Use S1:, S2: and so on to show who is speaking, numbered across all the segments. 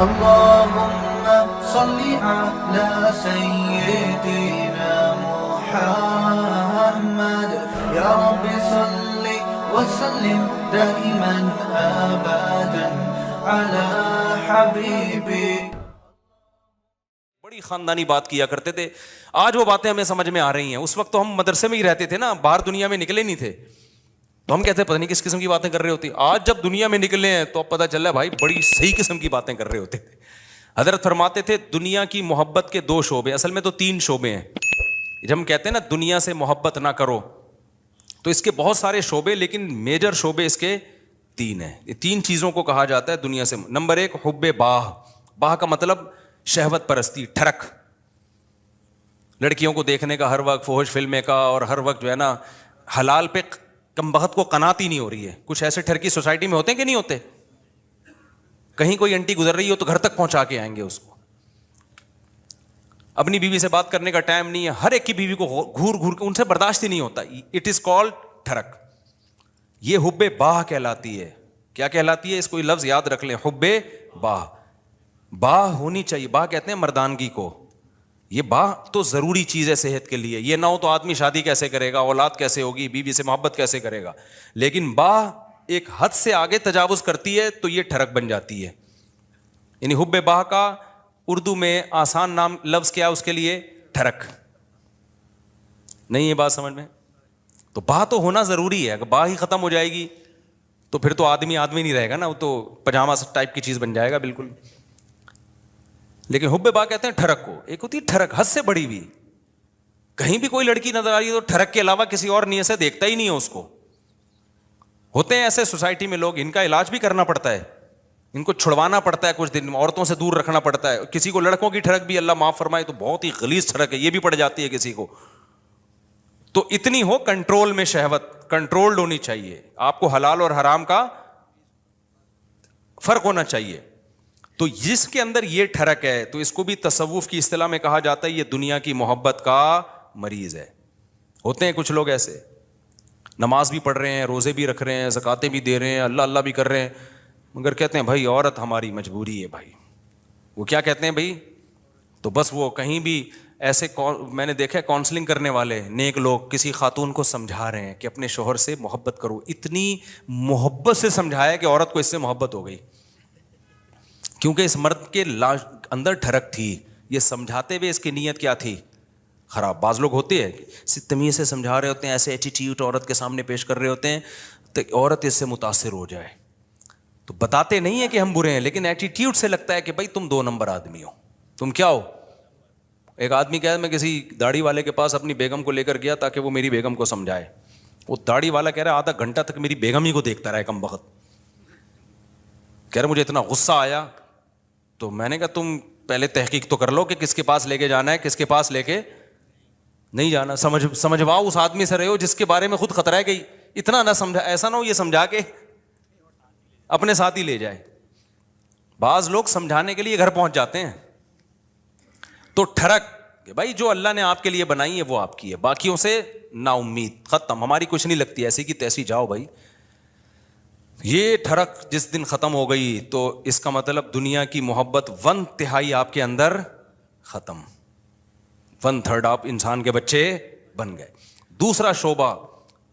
S1: اللهم صل على سيدنا محمد يا رب صل وسلم دائما ابدا على حبيبي.
S2: بڑی خاندانی بات کیا کرتے تھے. آج وہ باتیں ہمیں سمجھ میں آ رہی ہیں. اس وقت تو ہم مدرسے میں ہی رہتے تھے نا, باہر دنیا میں نکلے نہیں تھے, تو ہم کہتے ہیں پتہ نہیں کس قسم کی باتیں کر رہے ہوتی. آج جب دنیا میں نکلے ہیں تو اب پتہ چل رہا ہے بھائی بڑی صحیح قسم کی باتیں کر رہے ہوتے تھے. حضرت فرماتے تھے دنیا کی محبت کے 2 شعبے, اصل میں تو 3 شعبے ہیں. جب ہم کہتے ہیں نا دنیا سے محبت نہ کرو, تو اس کے بہت سارے شعبے, لیکن میجر شعبے اس کے 3 ہیں. یہ 3 چیزوں کو کہا جاتا ہے دنیا سے. نمبر 1 حب باہ. باہ کا مطلب شہوت پرستی, ٹھڑک, لڑکیوں کو دیکھنے کا ہر وقت, فحش فلمیں کا, اور ہر وقت جو ہے نا حلال پہ کم بخت کو قناعت ہی نہیں ہو رہی ہے. کچھ ایسے ٹھرکی سوسائٹی میں ہوتے ہیں کہ نہیں ہوتے, کہیں کوئی انٹی گزر رہی ہو تو گھر تک پہنچا کے آئیں گے اس کو. اپنی بیوی سے بات کرنے کا ٹائم نہیں ہے, ہر ایک کی بیوی کو گھور گھور کے, ان سے برداشت ہی نہیں ہوتا. اٹ از کالڈ ٹھڑک. یہ حب باہ کہلاتی ہے. کیا کہلاتی ہے؟ اس کو لفظ یاد رکھ لیں, حب باہ. باہ ہونی چاہیے. باہ کہتے ہیں مردانگی کو. یہ باہ تو ضروری چیز ہے صحت کے لیے. یہ نہ ہو تو آدمی شادی کیسے کرے گا, اولاد کیسے ہوگی, بیوی سے محبت کیسے کرے گا. لیکن باہ ایک حد سے آگے تجاوز کرتی ہے تو یہ ٹھڑک بن جاتی ہے. یعنی حب باہ کا اردو میں آسان نام لفظ کیا اس کے لیے؟ ٹھڑک. نہیں یہ بات سمجھ میں؟ تو باہ تو ہونا ضروری ہے. اگر باہ ہی ختم ہو جائے گی تو پھر تو آدمی نہیں رہے گا نا, وہ تو پجامہ ٹائپ کی چیز بن جائے گا بالکل. لیکن حب باہ کہتے ہیں ٹھڑک کو. ایک ہوتی ہے ٹھڑک حد سے بڑی ہوئی. کہیں بھی کوئی لڑکی نظر آ رہی ہے تو ٹھڑک کے علاوہ کسی اور نیت سے دیکھتا ہی نہیں ہے اس کو. ہوتے ہیں ایسے سوسائٹی میں لوگ, ان کا علاج بھی کرنا پڑتا ہے, ان کو چھڑوانا پڑتا ہے کچھ دن, عورتوں سے دور رکھنا پڑتا ہے. کسی کو لڑکوں کی ٹھڑک بھی اللہ معاف فرمائے تو بہت ہی غلیظ ٹھڑک ہے, یہ بھی پڑ جاتی ہے کسی کو. تو اتنی ہو کنٹرول میں, شہوت کنٹرولڈ ہونی چاہیے. آپ کو حلال اور حرام کا فرق ہونا چاہیے. تو جس کے اندر یہ ٹھڑک ہے تو اس کو بھی تصوف کی اصطلاح میں کہا جاتا ہے یہ دنیا کی محبت کا مریض ہے. ہوتے ہیں کچھ لوگ ایسے, نماز بھی پڑھ رہے ہیں, روزے بھی رکھ رہے ہیں, زکاتیں بھی دے رہے ہیں, اللہ اللہ بھی کر رہے ہیں, مگر کہتے ہیں بھائی عورت ہماری مجبوری ہے. بھائی وہ کیا کہتے ہیں بھائی, تو بس وہ کہیں بھی ایسے, میں نے دیکھا کاؤنسلنگ کرنے والے نیک لوگ کسی خاتون کو سمجھا رہے ہیں کہ اپنے شوہر سے محبت کرو. اتنی محبت سے سمجھایا کہ عورت کو اس سے محبت ہو گئی, کیونکہ اس مرد کے اندر ٹھڑک تھی. یہ سمجھاتے ہوئے اس کی نیت کیا تھی؟ خراب. بعض لوگ ہوتے ہیں تمیز سے سمجھا رہے ہوتے ہیں, ایسے ایٹیٹیوڈ عورت کے سامنے پیش کر رہے ہوتے ہیں تو عورت اس سے متاثر ہو جائے. تو بتاتے نہیں ہیں کہ ہم برے ہیں, لیکن ایٹیٹیوڈ سے لگتا ہے کہ بھائی تم 2 نمبر آدمی ہو, تم کیا ہو. ایک آدمی کہا میں کسی داڑھی والے کے پاس اپنی بیگم کو لے کر گیا تاکہ وہ میری بیگم کو سمجھائے. وہ داڑھی والا کہہ رہا ہے آدھا گھنٹہ تک میری بیگم ہی کو دیکھتا رہا ہے کم بخت. کہہ رہا مجھے اتنا غصہ آیا, تو میں نے کہا تم پہلے تحقیق تو کر لو کہ کس کے پاس لے کے جانا ہے, کس کے پاس لے کے نہیں جانا. سمجھواؤ اس آدمی سے رہے ہو جس کے بارے میں خود خطرہ ہے گئی. اتنا نہ سمجھا, ایسا نہ ہو یہ سمجھا کے اپنے ساتھ ہی لے جائے. بعض لوگ سمجھانے کے لیے گھر پہنچ جاتے ہیں. تو ٹھڑک کہ بھائی جو اللہ نے آپ کے لیے بنائی ہے وہ آپ کی ہے, باقیوں سے نا امید, ختم, ہماری کچھ نہیں لگتی, ایسی کی تیسی جاؤ بھائی. یہ ٹھڑک جس دن ختم ہو گئی تو اس کا مطلب دنیا کی محبت 1/3 آپ کے اندر ختم, 1/3 آپ انسان کے بچے بن گئے. دوسرا شعبہ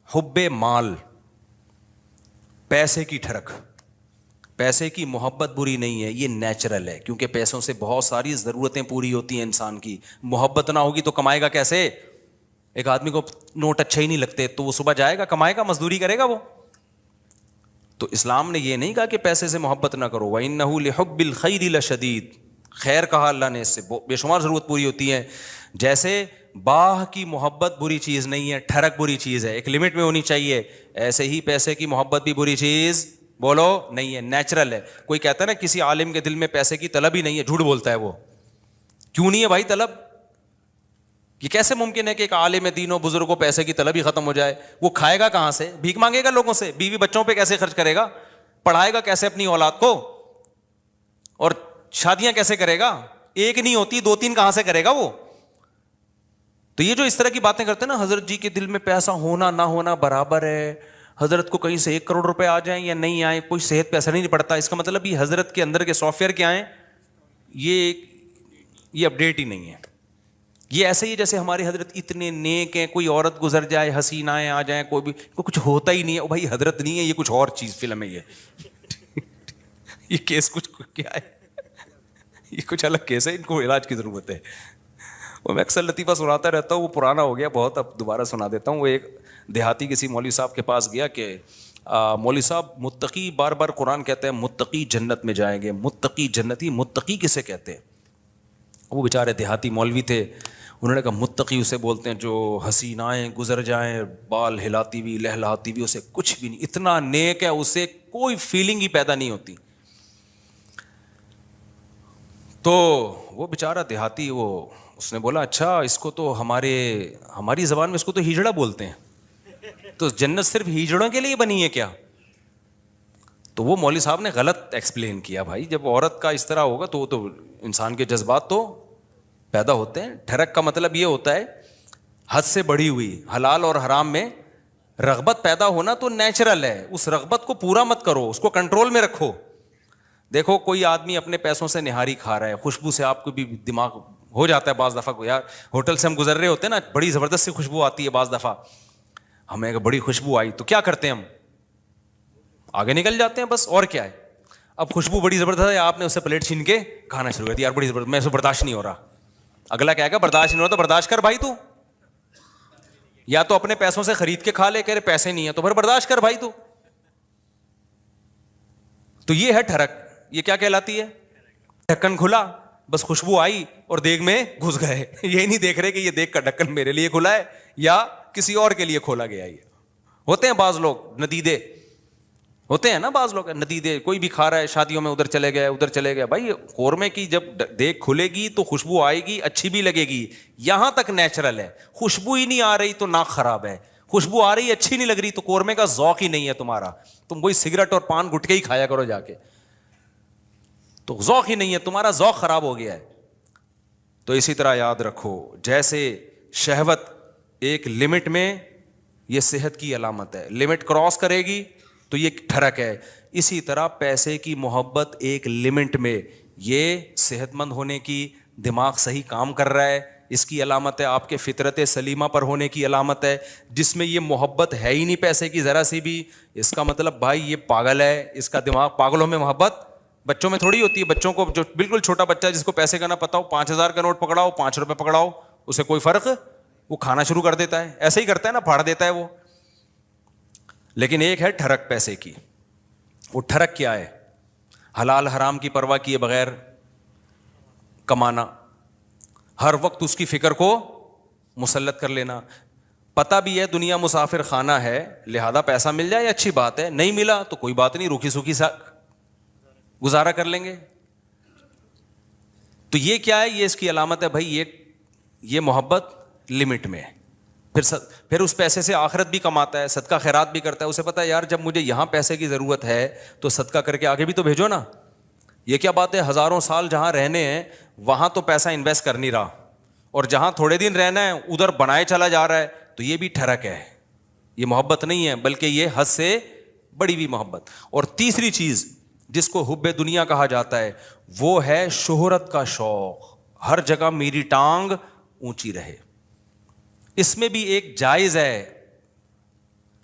S2: حب مال, پیسے کی ٹھڑک. پیسے کی محبت بری نہیں ہے, یہ نیچرل ہے, کیونکہ پیسوں سے بہت ساری ضرورتیں پوری ہوتی ہیں انسان کی. محبت نہ ہوگی تو کمائے گا کیسے؟ ایک آدمی کو نوٹ اچھے ہی نہیں لگتے تو وہ صبح جائے گا, کمائے گا, مزدوری کرے گا وہ. تو اسلام نے یہ نہیں کہا کہ پیسے سے محبت نہ کرو, وَإِنَّهُ لِحُبِّ الْخَيْرِ لَشَدِيدٌ. خیر کہا اللہ نے, اس سے بے شمار ضرورت پوری ہوتی ہے. جیسے باہ کی محبت بری چیز نہیں ہے, ٹھڑک بری چیز ہے, ایک لمٹ میں ہونی چاہیے, ایسے ہی پیسے کی محبت بھی بری چیز بولو نہیں ہے, نیچرل ہے. کوئی کہتا ہے نا کسی عالم کے دل میں پیسے کی طلب ہی نہیں ہے, جھوٹ بولتا ہے وہ. کیوں نہیں ہے بھائی طلب؟ یہ کیسے ممکن ہے کہ ایک عالم دین و بزرگ کو پیسے کی طلب ہی ختم ہو جائے؟ وہ کھائے گا کہاں سے؟ بھیک مانگے گا لوگوں سے, بیوی بچوں پہ کیسے خرچ کرے گا, پڑھائے گا کیسے اپنی اولاد کو, اور شادیاں کیسے کرے گا؟ ایک نہیں ہوتی, 2-3 کہاں سے کرے گا وہ؟ تو یہ جو اس طرح کی باتیں کرتے ہیں نا, حضرت جی کے دل میں پیسہ ہونا نہ ہونا برابر ہے, حضرت کو کہیں سے 1 کروڑ روپے آ جائیں یا نہیں آئیں کوئی صحت پہ اثر نہیں پڑتا. اس کا مطلب یہ حضرت کے اندر کے سافٹ ویئر کیا ہیں, یہ اپڈیٹ ہی نہیں ہے. یہ ایسے ہی جیسے ہمارے حضرت اتنے نیک ہیں, کوئی عورت گزر جائے, حسینائیں آ جائیں, کوئی کچھ ہوتا ہی نہیں ہے, بھائی حضرت نہیں ہے, یہ کچھ اور چیز فلم ہے. یہ کیس کچھ کیا ہے, یہ کچھ الگ کیس ہے, ان کو علاج کی ضرورت ہے. وہ میں اکثر لطیفہ سناتا رہتا ہوں, وہ پرانا ہو گیا بہت, اب دوبارہ سنا دیتا ہوں. وہ ایک دیہاتی کسی مولوی صاحب کے پاس گیا کہ مولوی صاحب متقی, بار بار قرآن کہتے ہیں متقی جنت میں جائیں گے, متقی جنتی, متقی کسے کہتے ہیں؟ وہ بیچارے دیہاتی مولوی تھے, انہوں نے کہا متقی اسے بولتے ہیں جو حسینائیں گزر جائیں, بال ہلاتی ہوئی لہلاتی ہوئی, اسے کچھ بھی نہیں, اتنا نیک ہے, اسے کوئی فیلنگ ہی پیدا نہیں ہوتی. تو وہ بیچارہ دیہاتی, اس نے بولا اچھا اس کو تو ہماری زبان میں اس کو تو ہجڑا بولتے ہیں, تو جنت صرف ہجڑوں کے لیے بنی ہے کیا؟ تو وہ مولوی صاحب نے غلط ایکسپلین کیا. بھائی جب عورت کا اس طرح ہوگا تو وہ تو انسان کے جذبات تو پیدا ہوتے ہیں. ٹھرک کا مطلب یہ ہوتا ہے حد سے بڑھی ہوئی, حلال اور حرام میں رغبت پیدا ہونا تو نیچرل ہے, اس رغبت کو پورا مت کرو, اس کو کنٹرول میں رکھو. دیکھو کوئی آدمی اپنے پیسوں سے نہاری کھا رہا ہے, خوشبو سے آپ کو بھی دماغ ہو جاتا ہے بعض دفعہ کو, یار ہوٹل سے ہم گزر رہے ہوتے ہیں نا, بڑی زبردست سی خوشبو آتی ہے, بعض دفعہ ہمیں بڑی خوشبو آئی تو کیا کرتے ہیں ہم, آگے نکل جاتے ہیں بس, اور کیا ہے. اب خوشبو بڑی زبردست ہے, آپ نے اسے پلیٹ چھین کے کھانا شروع کر دیا, یار بڑی زبردست, میں اسے برداشت نہیں ہو رہا. اگلا کہے گا برداشت نہیں ہو رہا تو برداشت کر بھائی, تو یا تو اپنے پیسوں سے خرید کے کھا لے, کہہ رہے پیسے نہیں ہے تو پھر برداشت کر بھائی. تو یہ ہے ٹھرک. یہ کیا کہلاتی ہے؟ ڈھکن کھلا, بس خوشبو آئی اور دیگ میں گھس گئے. یہ نہیں دیکھ رہے کہ یہ دیگ کا ڈھکن میرے لیے کھلا ہے یا کسی اور کے لیے کھولا گیا. یہ ہوتے ہیں بعض لوگ ندیدے, ہوتے ہیں نا بعض لوگ ندیدے, کوئی بھی کھا رہا ہے شادیوں میں, ادھر چلے گئے. بھائی قورمے کی جب دیگ کھلے گی تو خوشبو آئے گی, اچھی بھی لگے گی, یہاں تک نیچرل ہے. خوشبو ہی نہیں آ رہی تو ناک خراب ہے, خوشبو آ رہی اچھی نہیں لگ رہی تو قورمے کا ذوق ہی نہیں ہے تمہارا, تم وہی سگریٹ اور پان گٹکے ہی کھایا کرو جا کے, تو ذوق ہی نہیں ہے تمہارا, ذوق خراب ہو گیا ہے. تو اسی طرح یاد رکھو, جیسے شہوت ایک لمٹ میں, یہ صحت کی علامت ہے, لمٹ کراس کرے گی تو یہ ٹھرک ہے. اسی طرح پیسے کی محبت ایک لمٹ میں, یہ صحت مند ہونے کی, دماغ صحیح کام کر رہا ہے, اس کی علامت ہے, آپ کے فطرت سلیمہ پر ہونے کی علامت ہے. جس میں یہ محبت ہے ہی نہیں پیسے کی ذرا سی بھی, اس کا مطلب بھائی یہ پاگل ہے, اس کا دماغ, پاگلوں میں محبت بچوں میں تھوڑی ہوتی ہے. بچوں کو, جو بالکل چھوٹا بچہ جس کو پیسے کا نہ پتا ہو, 5,000 کا نوٹ پکڑاؤ, 5 روپے پکڑاؤ, اسے کوئی فرق, وہ کھانا شروع کر دیتا ہے, ایسے ہی کرتا ہے نا, پھاڑ دیتا ہے وہ. لیکن ایک ہے ٹھرک پیسے کی. وہ ٹھرک کیا ہے؟ حلال حرام کی پرواہ کیے بغیر کمانا, ہر وقت اس کی فکر کو مسلط کر لینا. پتہ بھی ہے دنیا مسافر خانہ ہے, لہذا پیسہ مل جائے اچھی بات ہے, نہیں ملا تو کوئی بات نہیں, روکھی سوکھی سا گزارا کر لیں گے. تو یہ کیا ہے؟ یہ اس کی علامت ہے بھائی, یہ محبت لمٹ میں ہے. پھر اس پیسے سے آخرت بھی کماتا ہے, صدقہ خیرات بھی کرتا ہے. اسے پتا ہے یار جب مجھے یہاں پیسے کی ضرورت ہے تو صدقہ کر کے آگے بھی تو بھیجو نا. یہ کیا بات ہے, ہزاروں سال جہاں رہنے ہیں وہاں تو پیسہ انویسٹ کر نہیں رہا, اور جہاں تھوڑے دن رہنا ہے ادھر بنائے چلا جا رہا ہے. تو یہ بھی ٹھرک ہے, یہ محبت نہیں ہے بلکہ یہ حد سے بڑی ہوئی محبت. اور تیسری چیز جس کو حب دنیا کہا جاتا ہے وہ ہے شہرت کا شوق, ہر جگہ میری ٹانگ اونچی رہے. اس میں بھی ایک جائز ہے,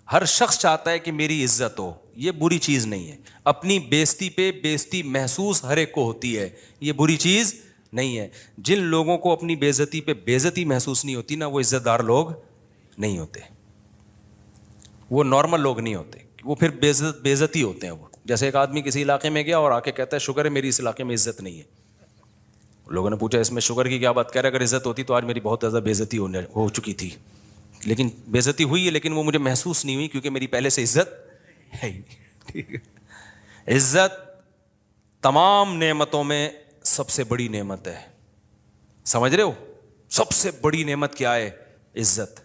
S2: ہر شخص چاہتا ہے کہ میری عزت ہو, یہ بری چیز نہیں ہے. اپنی بےزتی پہ بےزتی محسوس ہر ایک کو ہوتی ہے, یہ بری چیز نہیں ہے. جن لوگوں کو اپنی بےزتی پہ بےزتی محسوس نہیں ہوتی نا, وہ عزت دار لوگ نہیں ہوتے, وہ نارمل لوگ نہیں ہوتے, وہ پھر بےزتی ہوتے ہیں. وہ جیسے ایک آدمی کسی علاقے میں گیا اور آ کے کہتا ہے شکر ہے میری اس علاقے میں عزت نہیں ہے. لوگوں نے پوچھا اس میں شکر کی کیا بات, کہہ رہے اگر عزت ہوتی تو آج میری بہت زیادہ بےزتی ہو چکی تھی, لیکن بےزتی ہوئی ہے لیکن وہ مجھے محسوس نہیں ہوئی کیونکہ میری پہلے سے عزت ہے ہی نہیں. ٹھیک ہے, عزت تمام نعمتوں میں سب سے بڑی نعمت ہے, سمجھ رہے ہو؟ سب سے بڑی نعمت کیا ہے؟ عزت.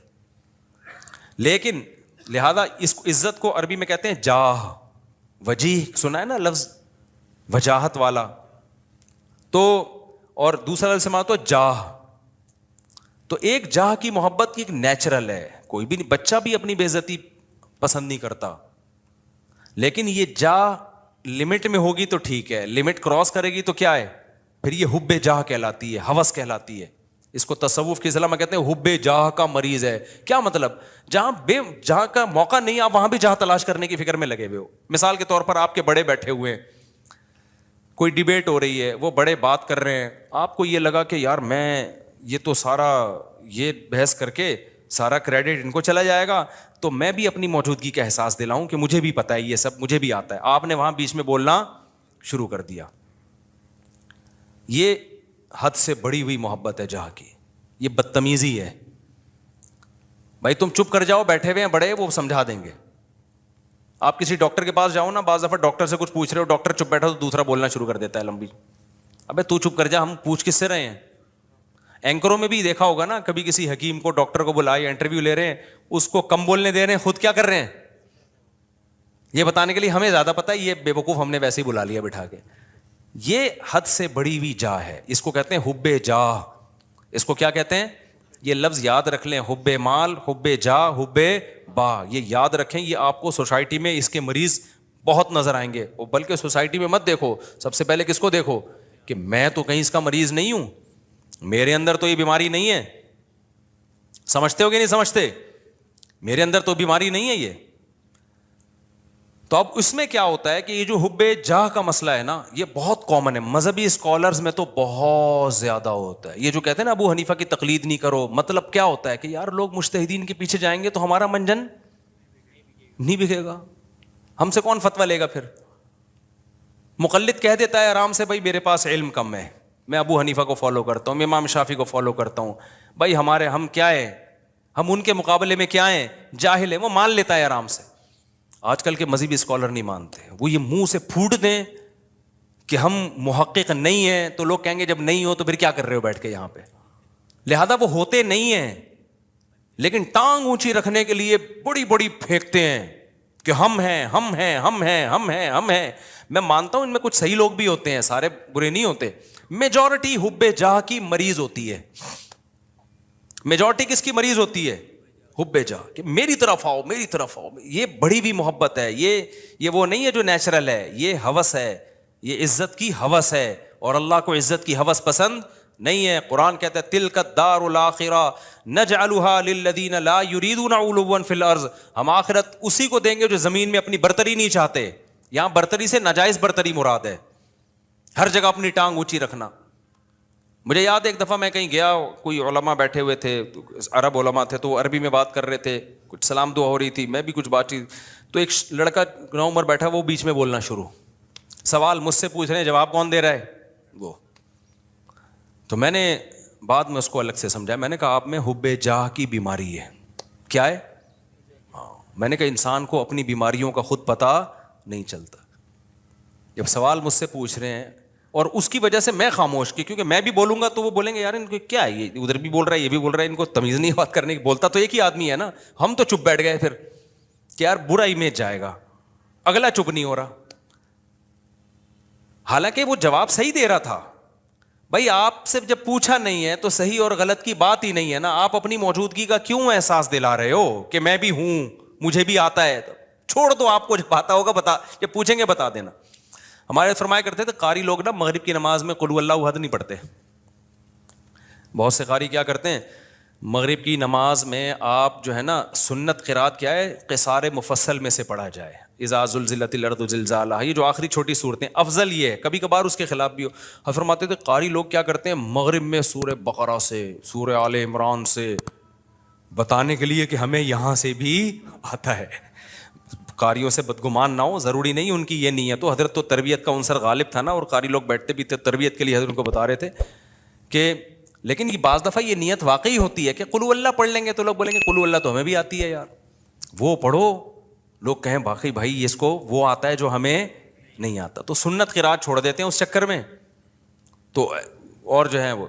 S2: لیکن لہذا اس عزت کو عربی میں کہتے ہیں جاہ, وجیح سنا ہے نا لفظ, وجاہت والا. تو اور دوسرا لفظ سماعت تو جاہ. تو ایک جاہ کی محبت کی ایک نیچرل ہے, کوئی بھی بچہ بھی اپنی بے عزتی پسند نہیں کرتا, لیکن یہ جا لمٹ میں ہوگی تو ٹھیک ہے, لمٹ کراس کرے گی تو کیا ہے پھر یہ حب جاہ کہلاتی ہے, ہوس کہلاتی ہے. اس کو تصوف کی اصطلاح میں کہتے ہیں حب جاہ کا مریض ہے. کیا مطلب؟ جہاں کا موقع نہیں آپ وہاں بھی جہاں تلاش کرنے کی فکر میں لگے ہوئے ہو. مثال کے طور پر آپ کے بڑے بیٹھے ہوئے ہیں, کوئی ڈیبیٹ ہو رہی ہے, وہ بڑے بات کر رہے ہیں, آپ کو یہ لگا کہ یار میں یہ تو سارا یہ بحث کر کے سارا کریڈٹ ان کو چلا جائے گا, تو میں بھی اپنی موجودگی کا احساس دلاؤں کہ مجھے بھی پتہ ہے یہ سب, مجھے بھی آتا ہے. آپ نے وہاں بیچ میں بولنا شروع کر دیا. یہ حد سے بڑی ہوئی محبت ہے جہاں کی, یہ بدتمیزی ہے. بھائی تم چپ کر جاؤ, بیٹھے ہوئے ہیں بڑے, وہ سمجھا دیں گے. آپ کسی ڈاکٹر کے پاس جاؤ نا, بعض دفعہ ڈاکٹر سے کچھ پوچھ رہے ہو, ڈاکٹر چپ بیٹھا تو دوسرا بولنا شروع کر دیتا ہے لمبی. ابے تو چپ کر جا, ہم پوچھ کس سے رہے ہیں. اینکروں میں بھی دیکھا ہوگا نا, کبھی کسی حکیم کو ڈاکٹر کو بلائے, انٹرویو لے رہے ہیں, اس کو کم بولنے دے رہے ہیں, خود کیا کر رہے ہیں یہ بتانے کے لیے ہمیں زیادہ پتہ ہے, یہ بے وقوف ہم نے ویسے ہی بلا لیا بٹھا کے. یہ حد سے بڑی ہوئی جا ہے, اس کو کہتے ہیں حب جاہ. اس کو کیا کہتے ہیں؟ یہ لفظ یاد رکھ لیں, حب مال, حب جاہ, حب با, یہ یاد رکھیں. یہ آپ کو سوسائٹی میں اس کے مریض بہت نظر آئیں گے. بلکہ سوسائٹی میں مت دیکھو, سب سے پہلے کس کو دیکھو کہ میں تو کہیں اس کا مریض نہیں ہوں, میرے اندر تو یہ بیماری نہیں ہے. سمجھتے ہو کہ نہیں سمجھتے؟ میرے اندر تو بیماری نہیں ہے یہ. تو اب اس میں کیا ہوتا ہے کہ یہ جو حب جاہ کا مسئلہ ہے نا, یہ بہت کامن ہے. مذہبی اسکالرز میں تو بہت زیادہ ہوتا ہے. یہ جو کہتے ہیں نا ابو حنیفہ کی تقلید نہیں کرو, مطلب کیا ہوتا ہے کہ یار لوگ مجتہدین کے پیچھے جائیں گے تو ہمارا منجن نہیں بکے گا, ہم سے کون فتویٰ لے گا پھر. مقلد کہہ دیتا ہے آرام سے, بھائی میرے پاس علم کم ہے, میں ابو حنیفہ کو فالو کرتا ہوں, میں امام شافعی کو فالو کرتا ہوں, بھائی ہم کیا ہیں, ہم ان کے مقابلے میں کیا ہیں, جاہل ہیں. وہ مان لیتا ہے آرام سے. آج کل کے مذہبی اسکالر نہیں مانتے, وہ یہ منہ سے پھوٹ دیں کہ ہم محقق نہیں ہیں, تو لوگ کہیں گے جب نہیں ہو تو پھر کیا کر رہے ہو بیٹھ کے یہاں پہ. لہذا وہ ہوتے نہیں ہیں, لیکن ٹانگ اونچی رکھنے کے لیے بڑی بڑی پھینکتے ہیں کہ ہم ہیں, ہم ہیں, ہم ہیں, ہم ہیں, ہم ہیں. میں مانتا ہوں ان میں کچھ صحیح لوگ بھی ہوتے ہیں, سارے برے نہیں ہوتے. میجورٹی حب جاہ کی مریض ہوتی ہے. میجورٹی کس کی مریض ہوتی ہے؟ حب جاہ, کہ میری طرف آؤ, میری طرف آؤ. یہ بڑی ہوئی محبت ہے. یہ وہ نہیں ہے جو نیچرل ہے, یہ ہوس ہے, یہ عزت کی ہوس ہے. اور اللہ کو عزت کی ہوس پسند نہیں ہے. قرآن کہتا ہے تلک الدار الاخرہ نجعلها للذین لا یریدون علوا فی الارض, ہم آخرت اسی کو دیں گے جو زمین میں اپنی برتری نہیں چاہتے. یہاں برتری سے ناجائز برتری مراد ہے, ہر جگہ اپنی ٹانگ اونچی رکھنا. مجھے یاد ہے ایک دفعہ میں کہیں گیا, کوئی علماء بیٹھے ہوئے تھے, عرب علماء تھے, تو وہ عربی میں بات کر رہے تھے, کچھ سلام دعا ہو رہی تھی, میں بھی کچھ بات چیت, تو ایک لڑکا نو عمر بیٹھا, وہ بیچ میں بولنا شروع, سوال مجھ سے پوچھ رہے ہیں, جواب کون دے رہا ہے وہ. تو میں نے بعد میں اس کو الگ سے سمجھایا, میں نے کہا آپ میں حب جاہ کی بیماری ہے. کیا ہے؟ میں نے کہا انسان کو اپنی بیماریوں کا خود پتہ نہیں چلتا. جب سوال مجھ سے پوچھ رہے ہیں اور اس کی وجہ سے میں خاموش کی, کیونکہ میں بھی بولوں گا تو وہ بولیں گے یار ان کو کیا ہے, یہ ادھر بھی بول رہا ہے, یہ بھی بول رہا ہے, ان کو تمیز نہیں بات کرنے کی. بولتا تو ایک ہی آدمی ہے نا, ہم تو چپ بیٹھ گئے پھر کہ یار برا امیج جائے گا, اگلا چپ نہیں ہو رہا. حالانکہ وہ جواب صحیح دے رہا تھا. بھائی آپ سے جب پوچھا نہیں ہے تو صحیح اور غلط کی بات ہی نہیں ہے نا, آپ اپنی موجودگی کا کیوں احساس دلا رہے ہو کہ میں بھی ہوں, مجھے بھی آتا ہے. چھوڑ دو, آپ کو جب آتا ہوگا بتا, جب پوچھیں گے بتا دینا. ہمارے فرمایا کرتے تھے قاری لوگ نا مغرب کی نماز میں قل اللہ احد نہیں پڑھتے. بہت سے قاری کیا کرتے ہیں, مغرب کی نماز میں آپ جو ہے نا سنت قرات کیا ہے, قصار مفصل میں سے پڑھا جائے, اذا زلزلت الارض زلزالہا, یہ جو آخری چھوٹی صورتیں, افضل یہ ہے. کبھی کبھار اس کے خلاف بھی ہو. فرماتے تھے قاری لوگ کیا کرتے ہیں, مغرب میں سورہ بقرہ سے, سورہ آل عمران سے, بتانے کے لیے کہ ہمیں یہاں سے بھی آتا ہے. قاریوں سے بدگمان نہ ہو, ضروری نہیں ان کی یہ نیت ہو. حضرت تو تربیت کا عنصر غالب تھا نا, اور قاری لوگ بیٹھتے بھی تھے تربیت کے لیے, حضرت ان کو بتا رہے تھے کہ, لیکن یہ بعض دفعہ یہ نیت واقعی ہوتی ہے کہ قل اللہ پڑھ لیں گے تو لوگ بولیں گے قل اللہ تو ہمیں بھی آتی ہے یار, وہ پڑھو. لوگ کہیں باقی بھائی اس کو وہ آتا ہے جو ہمیں نہیں آتا, تو سنت قرات چھوڑ دیتے ہیں اس چکر میں. تو اور جو ہے وہ,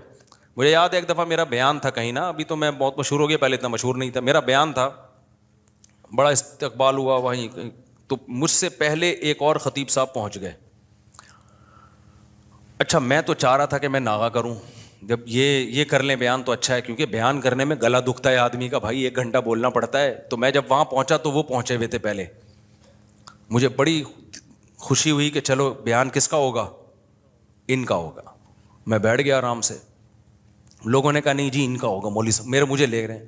S2: مجھے یاد ہے ایک دفعہ میرا بیان تھا کہیں نا, ابھی تو میں بہت مشہور ہو گیا, پہلے اتنا مشہور نہیں تھا. میرا بیان تھا, بڑا استقبال ہوا وہیں, تو مجھ سے پہلے ایک اور خطیب صاحب پہنچ گئے. اچھا میں تو چاہ رہا تھا کہ میں ناغا کروں, جب یہ کر لیں بیان تو اچھا ہے, کیونکہ بیان کرنے میں گلا دکھتا ہے آدمی کا, بھائی 1 گھنٹہ بولنا پڑتا ہے. تو میں جب وہاں پہنچا تو وہ پہنچے ہوئے تھے پہلے, مجھے بڑی خوشی ہوئی کہ چلو بیان کس کا ہوگا, ان کا ہوگا. میں بیٹھ گیا آرام سے. لوگوں نے کہا نہیں جی ان کا ہوگا, مولوی صاحب مجھے لے رہے ہیں.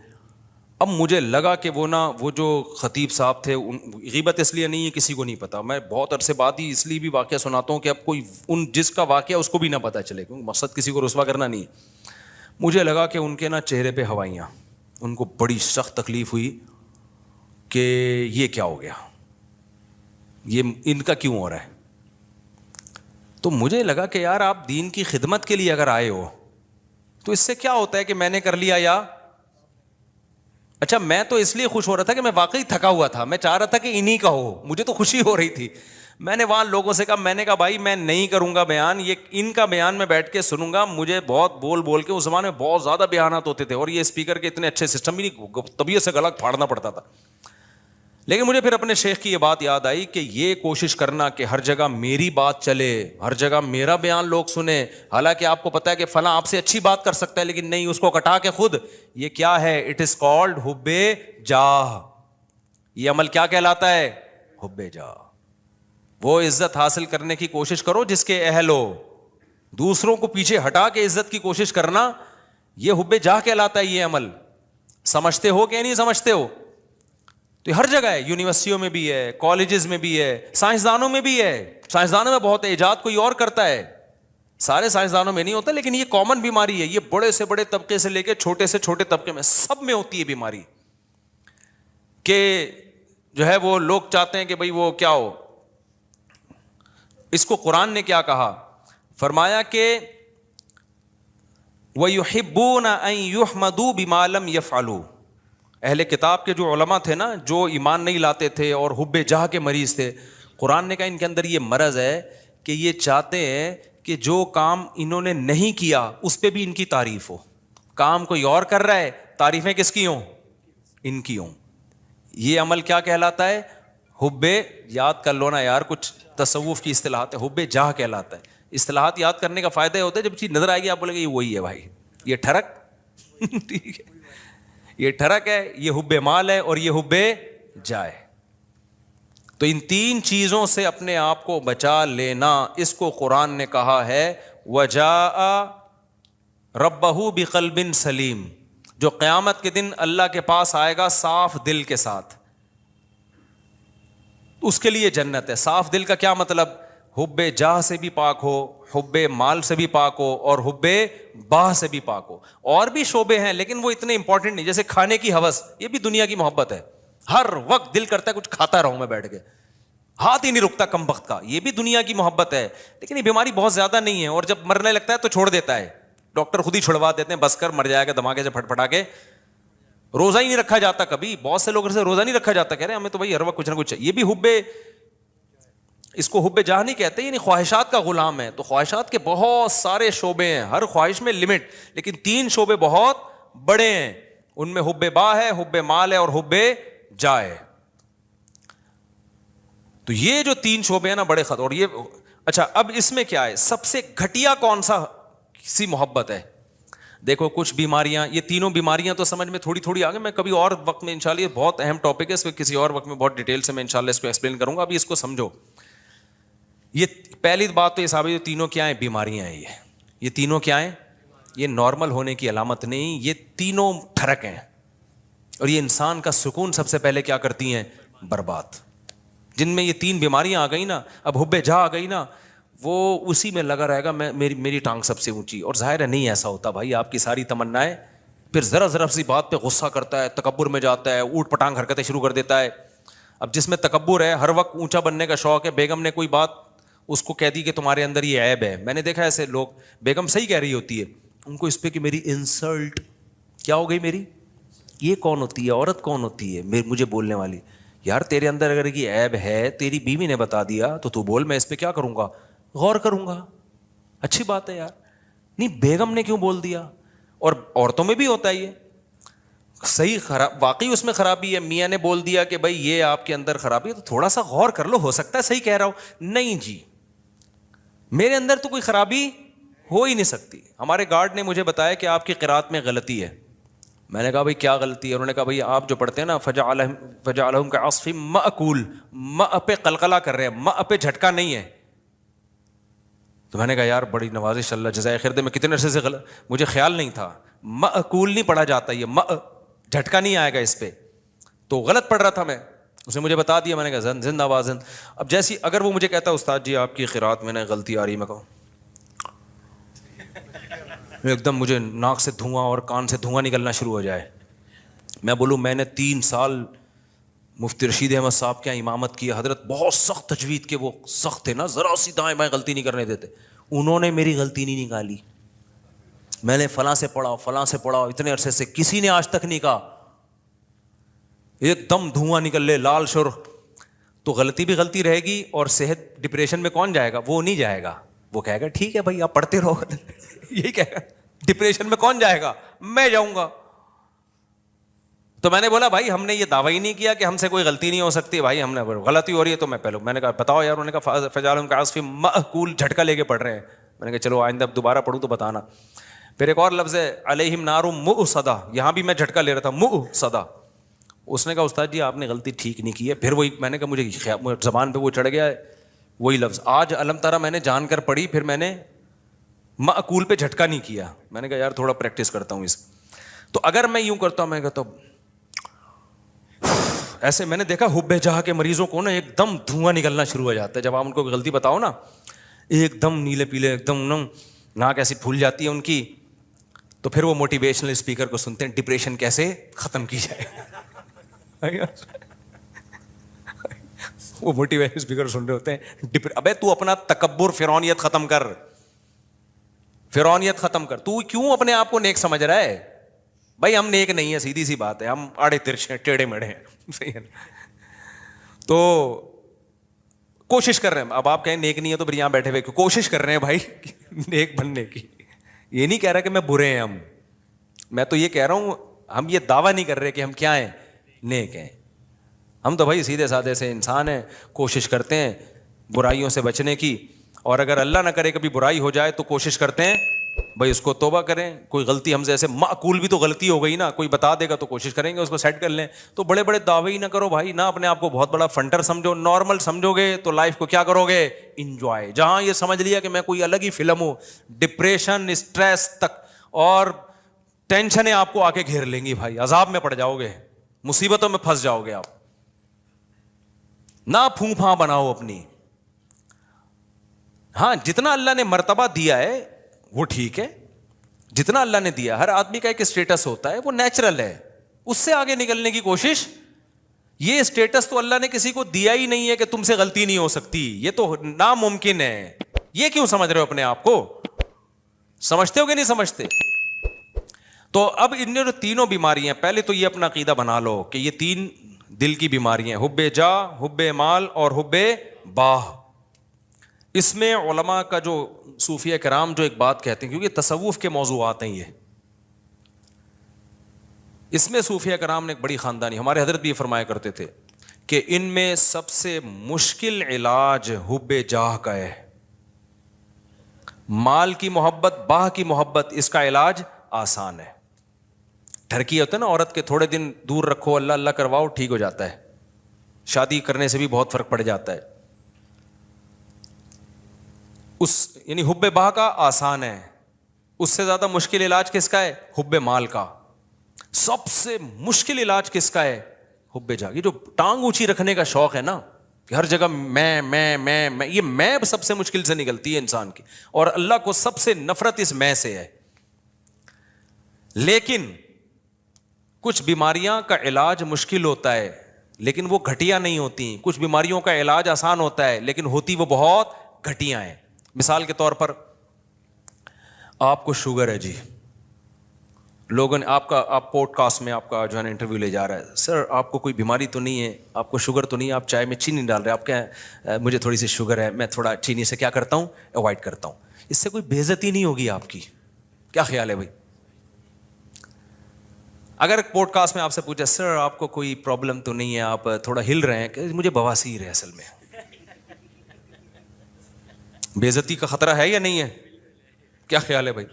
S2: اب مجھے لگا کہ وہ جو خطیب صاحب تھے, غیبت اس لیے نہیں ہے کسی کو نہیں پتا, میں بہت عرصے بعد ہی اس لیے بھی واقعہ سناتا ہوں کہ اب کوئی جس کا واقعہ اس کو بھی نہ پتہ چلے, کیونکہ مقصد کسی کو رسوا کرنا نہیں ہے. مجھے لگا کہ ان کے نا چہرے پہ ہوائیاں, ان کو بڑی سخت تکلیف ہوئی کہ یہ کیا ہو گیا, یہ ان کا کیوں ہو رہا ہے. تو مجھے لگا کہ یار آپ دین کی خدمت کے لیے اگر آئے ہو تو اس سے کیا ہوتا ہے کہ میں نے کر لیا یا اچھا. میں تو اس لیے خوش ہو رہا تھا کہ میں واقعی تھکا ہوا تھا, میں چاہ رہا تھا کہ انہی کا ہو, مجھے تو خوشی ہو رہی تھی. میں نے وہاں لوگوں سے کہا, میں نے کہا بھائی میں نہیں کروں گا بیان, یہ ان کا بیان میں بیٹھ کے سنوں گا. مجھے بہت بول کے اس زمانے میں بہت زیادہ بیانات ہوتے تھے اور یہ اسپیکر کے اتنے اچھے سسٹم بھی نہیں, طبیعت سے گلا پھاڑنا پڑتا تھا. لیکن مجھے پھر اپنے شیخ کی یہ بات یاد آئی کہ یہ کوشش کرنا کہ ہر جگہ میری بات چلے, ہر جگہ میرا بیان لوگ سنیں, حالانکہ آپ کو پتا ہے کہ فلاں آپ سے اچھی بات کر سکتا ہے لیکن نہیں, اس کو کٹا کے خود. یہ کیا ہے؟ اٹ از کالڈ حب جاہ. یہ عمل کیا کہلاتا ہے؟ حب جاہ. وہ عزت حاصل کرنے کی کوشش کرو جس کے اہل ہو, دوسروں کو پیچھے ہٹا کے عزت کی کوشش کرنا, یہ حب جاہ کہلاتا ہے. یہ عمل سمجھتے ہو کہ نہیں سمجھتے ہو؟ تو ہر جگہ ہے, یونیورسٹیوں میں بھی ہے, کالجز میں بھی ہے, سائنسدانوں میں بھی ہے. سائنسدانوں میں بہت ایجاد کوئی اور کرتا ہے, سارے سائنسدانوں میں نہیں ہوتا, لیکن یہ کامن بیماری ہے. یہ بڑے سے بڑے طبقے سے لے کے چھوٹے سے چھوٹے طبقے میں سب میں ہوتی ہے بیماری, کہ جو ہے وہ لوگ چاہتے ہیں کہ بھئی وہ کیا ہو. اس کو قرآن نے کیا کہا؟ فرمایا کہ وَيُحِبُّونَ أَن يُحْمَدُوا بِمَا لَمْ يَفْعَلُوا. اہل کتاب کے جو علماء تھے نا, جو ایمان نہیں لاتے تھے اور حب جاہ کے مریض تھے, قرآن نے کہا ان کے اندر یہ مرض ہے کہ یہ چاہتے ہیں کہ جو کام انہوں نے نہیں کیا اس پہ بھی ان کی تعریف ہو. کام کوئی اور کر رہا ہے, تعریفیں کس کی ہوں؟ ان کی ہوں. یہ عمل کیا کہلاتا ہے؟ حب, یاد کر لو نا یار, کچھ تصوف کی اصطلاحات ہے, حب جاہ کہلاتا ہے. اصطلاحات یاد کرنے کا فائدہ یہ ہوتا ہے جب چیز نظر آئے گی آپ بولے گے یہ وہی ہے بھائی, یہ ٹھڑک ٹھیک ہے, یہ ٹھڑک ہے, یہ حب مال ہے اور یہ حب جائے. تو ان تین چیزوں سے اپنے آپ کو بچا لینا, اس کو قرآن نے کہا ہے وَجَاءَ رَبَّهُ بِقَلْبٍ سلیم. جو قیامت کے دن اللہ کے پاس آئے گا صاف دل کے ساتھ, اس کے لیے جنت ہے. صاف دل کا کیا مطلب؟ حب جاہ سے بھی پاک ہو, حب مال سے بھی پاک ہو اور حب باہ سے بھی پاک ہو. اور بھی شعبے ہیں لیکن وہ اتنے امپورٹنٹ نہیں, جیسے کھانے کی ہوس, یہ بھی دنیا کی محبت ہے. ہر وقت دل کرتا ہے کچھ کھاتا رہوں میں بیٹھ کے, ہاتھ ہی نہیں رکتا کم وقت کا, یہ بھی دنیا کی محبت ہے. لیکن یہ بیماری بہت زیادہ نہیں ہے, اور جب مرنے لگتا ہے تو چھوڑ دیتا ہے, ڈاکٹر خود ہی چھڑوا دیتے ہیں, بس کر مر جائے گا دھماکے سے پھٹ پھٹا کے. روزہ ہی نہیں رکھا جاتا کبھی, بہت سے لوگوں سے روزہ نہیں رکھا جاتا, کہہ رہے ہیں ہمیں تو بھائی ہر وقت کچھ نہ کچھ. یہ بھی حب, اس کو حب جاہ نہیں کہتے, یعنی خواہشات کا غلام ہے. تو خواہشات کے بہت سارے شعبے ہیں, ہر خواہش میں لمٹ, لیکن تین شعبے بہت بڑے ہیں. ان میں حب باہ ہے, حب مال ہے اور حب جاہ ہے. تو یہ جو تین شعبے ہیں نا بڑے خطر. اور یہ اچھا, اب اس میں کیا ہے, سب سے گھٹیا کون سا سی محبت ہے؟ دیکھو کچھ بیماریاں, یہ تینوں بیماریاں تو سمجھ میں تھوڑی تھوڑی آگے, میں کبھی اور وقت میں انشاءاللہ, یہ بہت اہم ٹاپک ہے, اس کو کسی اور وقت میں بہت ڈیٹیل سے میں انشاءاللہ اس کو ایکسپلین کروں گا. ابھی اس کو سمجھو. یہ پہلی بات تو یہ صاحب, یہ تینوں کیا ہیں؟ بیماریاں ہیں. یہ تینوں کیا ہیں؟ یہ نارمل ہونے کی علامت نہیں, یہ تینوں ٹھڑک ہیں. اور یہ انسان کا سکون سب سے پہلے کیا کرتی ہیں؟ برباد. جن میں یہ تین بیماریاں آ گئی نا, اب حب جاہ آ گئی نا, وہ اسی میں لگا رہے گا میری ٹانگ سب سے اونچی. اور ظاہر ہے نہیں ایسا ہوتا بھائی, آپ کی ساری تمنائیں, پھر ذرا ذرا سی بات پہ غصہ کرتا ہے, تکبر میں جاتا ہے, اوٹ پٹانگ حرکتیں شروع کر دیتا ہے. اب جس میں تکبر ہے, ہر وقت اونچا بننے کا شوق ہے, بیگم نے کوئی بات اس کو کہہ دی کہ تمہارے اندر یہ عیب ہے. میں نے دیکھا ایسے لوگ, بیگم صحیح کہہ رہی ہوتی ہے, ان کو اس پہ کہ میری انسلٹ کیا ہو گئی, میری یہ کون ہوتی ہے, عورت کون ہوتی ہے مجھے بولنے والی. یار تیرے اندر اگر یہ عیب ہے, تیری بیوی نے بتا دیا تو بول, میں اس پہ کیا کروں گا, غور کروں گا. اچھی بات ہے یار, نہیں بیگم نے کیوں بول دیا. اور عورتوں میں بھی ہوتا ہے یہ صحیح, خراب واقعی اس میں خرابی ہے, میاں نے بول دیا کہ بھائی یہ آپ کے اندر خرابی ہے, تو تھوڑا سا غور کر لو, ہو سکتا ہے صحیح کہہ رہا ہوں. نہیں جی, میرے اندر تو کوئی خرابی ہو ہی نہیں سکتی. ہمارے گارڈ نے مجھے بتایا کہ آپ کی قرات میں غلطی ہے. میں نے کہا بھائی کیا غلطی ہے؟ انہوں نے کہا بھائی آپ جو پڑھتے ہیں نا فجعلہم کعصف مأکول، ماء پہ قلقلہ کر رہے ہیں، ماء پہ جھٹکا نہیں ہے. تو میں نے کہا یار بڑی نوازش، اللہ جزائے خیر دے، میں کتنے عرصے سے مجھے خیال نہیں تھا، مأکول نہیں پڑھا جاتا، یہ ماء جھٹکا نہیں آئے گا اس پہ. تو غلط پڑھ رہا تھا میں، اس نے مجھے بتا دیا. میں نے کہا زندہ آباد زند. اب جیسی اگر وہ مجھے کہتا استاد جی آپ کی قرات میں نے غلطی آ رہی ہے، میں کہوں ایک دم مجھے ناک سے دھواں اور کان سے دھواں نکلنا شروع ہو جائے. میں بولوں میں نے 3 سال مفتی رشید احمد صاحب کے یہاں امامت کی، حضرت بہت سخت تجوید کے، وہ سخت تھے نا، ذرا سی دائیں بائیں غلطی نہیں کرنے دیتے. انہوں نے میری غلطی نہیں نکالی. میں نے فلاں سے پڑھا، فلاں سے پڑھا، اتنے عرصے سے کسی نے آج تک نہیں کہا ایک دم دھواں نکل لے لال شر. تو غلطی بھی غلطی رہے گی، اور صحت ڈپریشن میں کون جائے گا؟ وہ نہیں جائے گا، وہ کہے گا ٹھیک ہے بھائی آپ پڑھتے رہو. یہی کہے گا. ڈپریشن میں کون جائے گا؟ میں جاؤں گا. تو میں نے بولا بھائی ہم نے یہ دعویٰ ہی نہیں کیا کہ ہم سے کوئی غلطی نہیں ہو سکتی، بھائی ہم نے غلطی ہو رہی ہے تو میں نے کہا بتاؤ یار. انہوں نے کہا فجعلہم کعصف مأکول، جھٹکا لے کے پڑھ رہے ہیں. میں نے کہا چلو آئندہ اب دوبارہ پڑھوں تو بتانا. پھر ایک اور لفظ ہے علیہم نار مؤصدہ، یہاں بھی میں جھٹکا لے رہا تھا، مؤصدہ. اس نے کہا استاد جی آپ نے غلطی ٹھیک نہیں کی ہے. پھر وہی میں نے کہا مجھے زبان پہ وہ چڑھ گیا ہے وہی لفظ. آج علم تارا میں نے جان کر پڑھی، پھر میں نے مأکول پہ جھٹکا نہیں کیا. میں نے کہا یار تھوڑا پریکٹس کرتا ہوں اس. تو اگر میں یوں کرتا ہوں، میں کہتا ہوں ایسے، میں نے دیکھا حب جہاں کے مریضوں کو نا ایک دم دھواں نکلنا شروع ہو جاتا ہے جب آپ ان کو غلطی بتاؤ نا، ایک دم نیلے پیلے، ایک دم ناک ایسی پھول جاتی ہے ان کی. تو پھر وہ موٹیویشنل اسپیکر کو سنتے ہیں، ڈپریشن کیسے ختم کی جائے. وہ موٹیویشن اسپیکر سن رہے ہوتے ہیں، ابے تو اپنا تکبر فرعونیت ختم کر، فرعونیت ختم کر. تو کیوں اپنے آپ کو نیک سمجھ رہا ہے؟ بھائی ہم نیک نہیں ہیں، سیدھی سی بات ہے، ہم آڑے ترچے ٹیڑھے میڑے ہیں. صحیح ہے نا؟ تو کوشش کر رہے ہیں. اب آپ کہیں نیک نہیں ہے تو پھر یہاں بیٹھے ہوئے کوشش کر رہے ہیں بھائی نیک بننے کی. یہ نہیں کہہ رہا کہ میں برے ہیں ہم، میں تو یہ کہہ رہا ہوں ہم یہ دعویٰ نہیں کر رہے کہ ہم کیا ہیں، نیک ہیں. ہم تو بھائی سیدھے سادے سے انسان ہیں، کوشش کرتے ہیں برائیوں سے بچنے کی. اور اگر اللہ نہ کرے کبھی برائی ہو جائے تو کوشش کرتے ہیں بھائی اس کو توبہ کریں. کوئی غلطی ہم سے ایسے معقول بھی تو غلطی ہو گئی نا، کوئی بتا دے گا تو کوشش کریں گے اس کو سیٹ کر لیں. تو بڑے بڑے دعوے ہی نہ کرو بھائی، نہ اپنے آپ کو بہت بڑا فنٹر سمجھو. نارمل سمجھو گے تو لائف کو کیا کرو گے، انجوائے. جہاں یہ سمجھ لیا کہ میں کوئی الگ ہی فلم ہوں، ڈپریشن، اسٹریس تک اور ٹینشنیں آپ کو آ کے گھیر لیں گی بھائی، عذاب میں پڑ جاؤ گے، مصیبتوں میں پھنس جاؤ گے آپ. نہ پھوں پھاں بناؤ اپنی. ہاں جتنا اللہ نے مرتبہ دیا ہے وہ ٹھیک ہے، جتنا اللہ نے دیا. ہر آدمی کا ایک اسٹیٹس ہوتا ہے، وہ نیچرل ہے، اس سے آگے نکلنے کی کوشش. یہ اسٹیٹس تو اللہ نے کسی کو دیا ہی نہیں ہے کہ تم سے غلطی نہیں ہو سکتی، یہ تو ناممکن ہے. یہ کیوں سمجھ رہے ہو اپنے آپ کو؟ سمجھتے ہو کہ نہیں سمجھتے؟ تو اب ان جو تینوں بیماریاں، پہلے تو یہ اپنا عقیدہ بنا لو کہ یہ 3 دل کی بیماریاں، حب جا، حب مال اور حب باہ. اس میں علماء کا جو صوفیہ کرام جو ایک بات کہتے ہیں، کیونکہ تصوف کے موضوعات ہیں یہ، اس میں صوفیہ کرام نے ایک بڑی خاندانی، ہمارے حضرت بھی یہ فرمایا کرتے تھے کہ ان میں سب سے مشکل علاج حب جاہ کا ہے. مال کی محبت، باہ کی محبت، اس کا علاج آسان ہے. ٹھرکی ہوتا ہے نا عورت کے، تھوڑے دن دور رکھو، اللہ اللہ کرواؤ، ٹھیک ہو جاتا ہے. شادی کرنے سے بھی بہت فرق پڑ جاتا ہے. یعنی حب باہ کا آسان ہے. اس سے زیادہ مشکل علاج کس کا ہے؟ حب مال کا. سب سے مشکل علاج کس کا ہے؟ حب جاہ. یہ جو ٹانگ اونچی رکھنے کا شوق ہے نا کہ ہر جگہ میں، یہ میں سب سے مشکل سے نکلتی ہے انسان کی، اور اللہ کو سب سے نفرت اس میں سے ہے. لیکن کچھ بیماریاں کا علاج مشکل ہوتا ہے لیکن وہ گھٹیا نہیں ہوتی. کچھ بیماریوں کا علاج آسان ہوتا ہے لیکن ہوتی وہ بہت گھٹیا ہیں. مثال کے طور پر آپ کو شوگر ہے جی، لوگوں نے آپ پوڈ کاسٹ میں آپ کا جو ہے نا انٹرویو لے جا رہا ہے، سر آپ کو کوئی بیماری تو نہیں ہے، آپ کو شوگر تو نہیں ہے، آپ چائے میں چینی ڈال رہے ہیں، آپ کیا مجھے تھوڑی سی شوگر ہے، میں تھوڑا چینی سے کیا کرتا ہوں، اوائڈ کرتا ہوں. اس سے کوئی بے عزتی نہیں ہوگی آپ کی. کیا خیال ہے بھائی؟ اگر پوڈ کاسٹ میں آپ سے پوچھا سر آپ کو کوئی پرابلم تو نہیں ہے، آپ تھوڑا ہل رہے ہیں، کہ مجھے بواسیر ہے اصل میں، بے عزتی کا خطرہ ہے یا نہیں ہے؟ کیا خیال ہے بھائی؟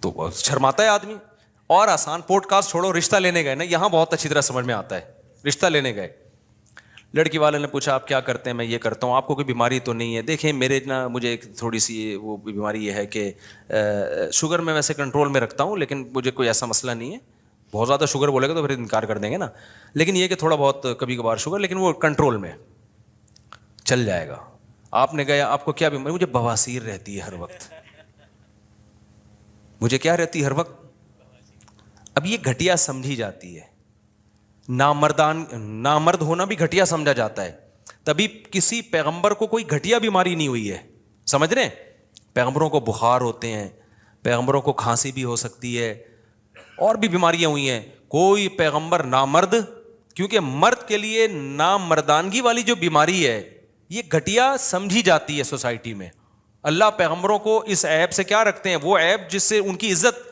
S2: تو تو شرماتا ہے آدمی. اور آسان پوڈ کاسٹ چھوڑو, رشتہ لینے گئے نا, یہاں بہت اچھی طرح سمجھ میں آتا ہے. رشتہ لینے گئے, لڑکی والے نے پوچھا آپ کیا کرتے ہیں, میں یہ کرتا ہوں, آپ کو کوئی بیماری تو نہیں ہے؟ دیکھیں میرے نا مجھے ایک تھوڑی سی وہ بیماری یہ ہے کہ شوگر میں ویسے کنٹرول میں رکھتا ہوں, لیکن مجھے کوئی ایسا مسئلہ نہیں ہے. بہت زیادہ شوگر بولے گا تو پھر انکار کر دیں گے نا, لیکن یہ کہ تھوڑا بہت کبھی کبھار شوگر, لیکن وہ کنٹرول میں چل جائے گا. آپ نے گیا, آپ کو کیا بیماری؟ مجھے بواسیر رہتی ہے ہر وقت. مجھے کیا رہتی ہے ہر وقت؟ اب یہ گھٹیا سمجھی جاتی ہے, نامرد ہونا بھی گھٹیا سمجھا جاتا ہے. تبھی کسی پیغمبر کو کوئی گھٹیا بیماری نہیں ہوئی ہے, سمجھ رہے ہیں؟ پیغمبروں کو بخار ہوتے ہیں, پیغمبروں کو کھانسی بھی ہو سکتی ہے, اور بھی بیماریاں ہوئی ہیں. کوئی پیغمبر نامرد, کیونکہ مرد کے لیے نامردانگی والی جو بیماری ہے یہ گھٹیا سمجھی جاتی ہے سوسائٹی میں. اللہ پیغمبروں کو اس عیب سے کیا رکھتے ہیں؟ وہ عیب جس سے ان کی عزت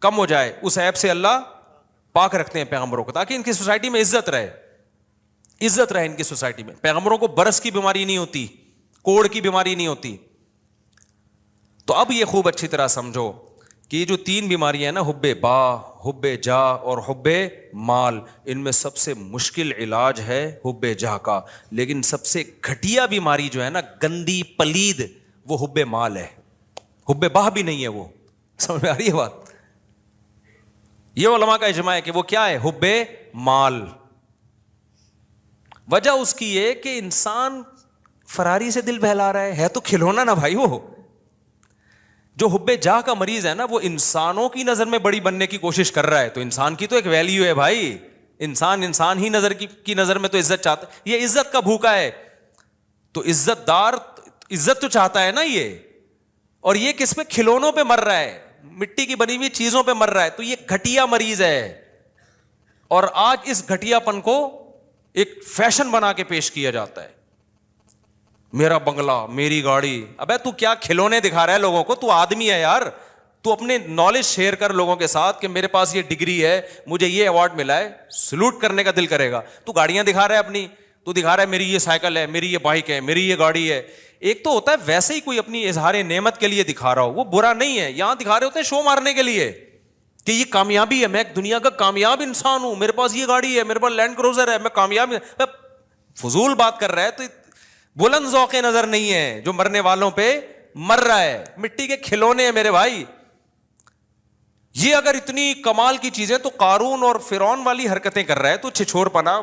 S2: کم ہو جائے, اس عیب سے اللہ پاک رکھتے ہیں پیغمبروں کو, تاکہ ان کی سوسائٹی میں عزت رہے ان کی سوسائٹی میں. پیغمبروں کو برس کی بیماری نہیں ہوتی, کوڑ کی بیماری نہیں ہوتی. تو اب یہ خوب اچھی طرح سمجھو کہ یہ جو 3 بیماریاں ہیں نا, حب با, حب جا اور حب مال, ان میں سب سے مشکل علاج ہے حب جا کا. لیکن سب سے گھٹیا بیماری جو ہے نا, گندی پلید, وہ حب مال ہے. حب با بھی نہیں ہے وہ. سمجھ میں آ رہی ہے بات؟ یہ علماء کا اجماع ہے کہ وہ کیا ہے؟ حب مال. وجہ اس کی یہ کہ انسان فراری سے دل بہلا رہا ہے تو کھلونا نا بھائی. وہ جو حب جاہ کا مریض ہے نا, وہ انسانوں کی نظر میں بڑی بننے کی کوشش کر رہا ہے. تو انسان کی تو ایک ویلیو ہے بھائی, انسان ہی نظر کی نظر میں تو عزت چاہتا ہے. یہ عزت کا بھوکا ہے, تو عزت دار عزت تو چاہتا ہے نا یہ. اور یہ کس پہ؟ کھلونوں پہ مر رہا ہے, مٹی کی بنی ہوئی چیزوں پہ مر رہا ہے. تو یہ گھٹیا مریض ہے, اور آج اس گھٹیا پن کو ایک فیشن بنا کے پیش کیا جاتا ہے. میرا بنگلہ, میری گاڑی. ابے تو کیا کھلونے دکھا رہا ہے لوگوں کو؟ تو آدمی ہے یار, تو اپنے نالج شیئر کر لوگوں کے ساتھ کہ میرے پاس یہ ڈگری ہے, مجھے یہ ایوارڈ ملا ہے. سلوٹ کرنے کا دل کرے گا. تو گاڑیاں دکھا رہا ہے اپنی, تو دکھا رہا ہے میری یہ سائیکل ہے, میری یہ بائک ہے, میری یہ گاڑی ہے. ایک تو ہوتا ہے ویسے ہی کوئی اپنی اظہار نعمت کے لیے دکھا رہا ہو, وہ برا نہیں ہے. یہاں دکھا رہے ہوتے ہیں شو مارنے کے لیے کہ یہ کامیابی ہے, میں دنیا کا کامیاب انسان ہوں, میرے پاس یہ گاڑی ہے, میرے پاس لینڈ کروزر ہے, میں کامیاب. فضول بات کر رہا ہے. تو بلند ذوق نظر نہیں ہے جو مرنے والوں پہ مر رہا ہے. مٹی کے کھلونے ہیں میرے بھائی. یہ اگر اتنی کمال کی چیزیں, تو قارون اور فرعون والی حرکتیں کر رہا ہے تو چھچور پنا.